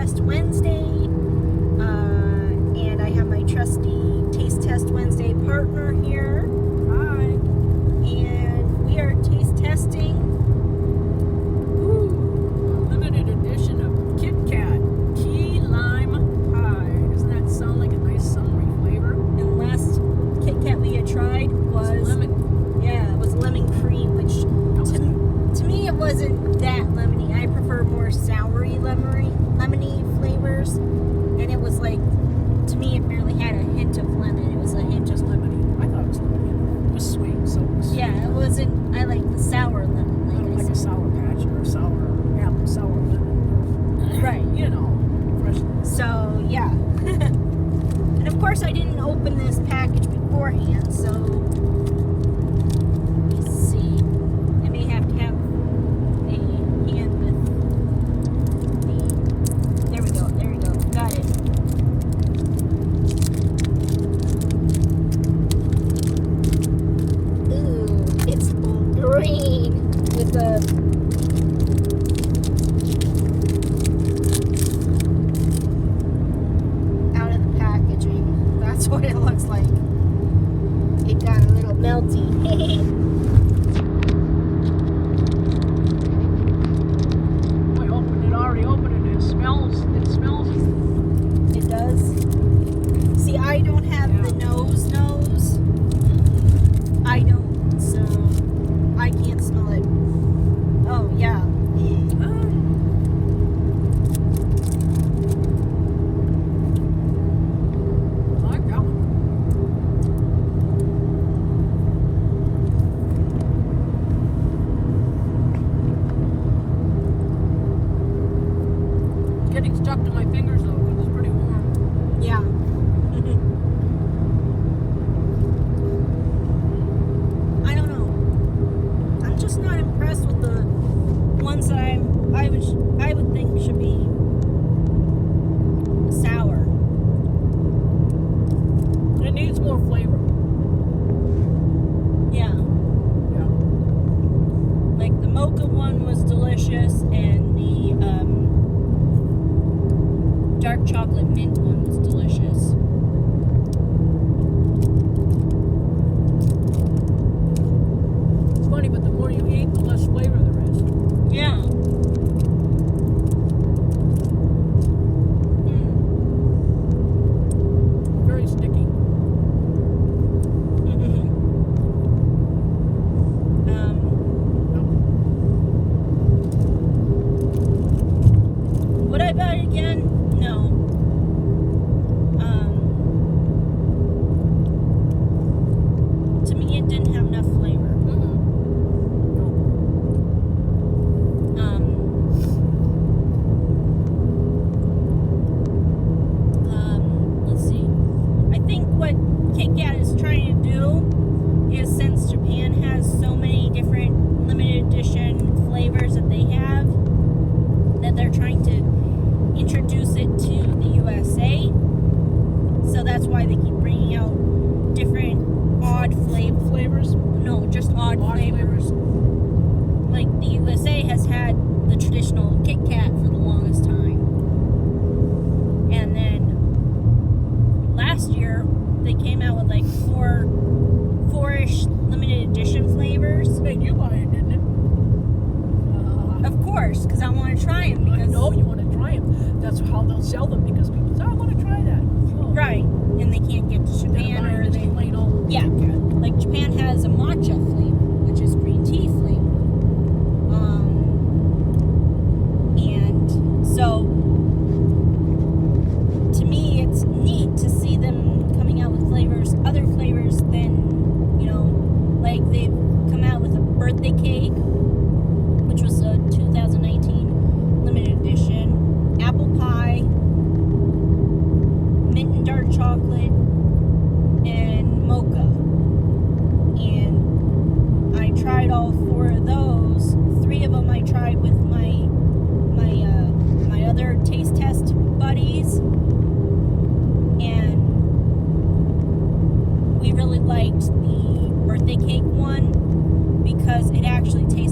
Test Wednesday, and I have my trusty Taste Test Wednesday partner here. Hi. And we are taste testing. Ooh, a limited edition of Kit Kat Key Lime Pie. Doesn't that sound like a nice summery flavor? And the last Kit Kat we had tried was lemon. Yeah, it was lemon cream, which to me it wasn't that lemony. I prefer more soury, lemony flavors, and it was like, to me it barely had a hint of lemon. It was a hint of Lemony. I thought it was lemony. It was sweet, so it was sweet. Yeah, it wasn't. I like the sour lemon. I don't like a sour patch or a sour apple sour lemon. Right. You know, fresh. So yeah, and of course I didn't open this package beforehand, so let's see. I may have to have a hand with the. There we go. There we go. Got it. Ooh, it's green with the. Out of the packaging. That's what it looks like. It got a little melty. I already opened it. It smells. It does. See, I don't have the nose. I don't, so I can't smell it. Oh, yeah. I like that one. Getting stuck to my fingers though, because it's pretty warm. Yeah. I don't know. I'm just not impressed with the ones that I would think should be sour. It needs more flavor. Yeah. Yeah. Like the mocha one was delicious, and the dark chocolate mint one was delicious. It's funny, but the more you eat, the less flavor there is. Yeah. Very sticky. Would I buy it again? No. To me, it didn't have enough flavor. Let's see. I think what Kit Kat is trying to do is, since Japan has so many different limited edition flavors that they have, that they're trying to introduce it to the USA. So that's why they keep bringing out different odd flavors. No, just odd flavors. Like the USA has had the traditional Kit Kat for the longest time. And then last year they came out with like four-ish limited edition flavors. Made you buy it, didn't it? Of course, because I want to try them. I know you want to try them. That's how they'll sell them, because people say, I want to try that. Oh. Right, and they can't get to Japan, or they plain old yeah, Kit Kat. like Japan has a matcha flavor, which is green tea flavor. And so to me, it's neat to see them coming out with other flavors than, like they've come out with a birthday cake, which was a 2019 limited edition, apple pie, mint and dark chocolate, and mocha. And I tried all four of those. 3 of them I tried with my other taste test buddies, and we really liked the birthday cake one because it actually tastes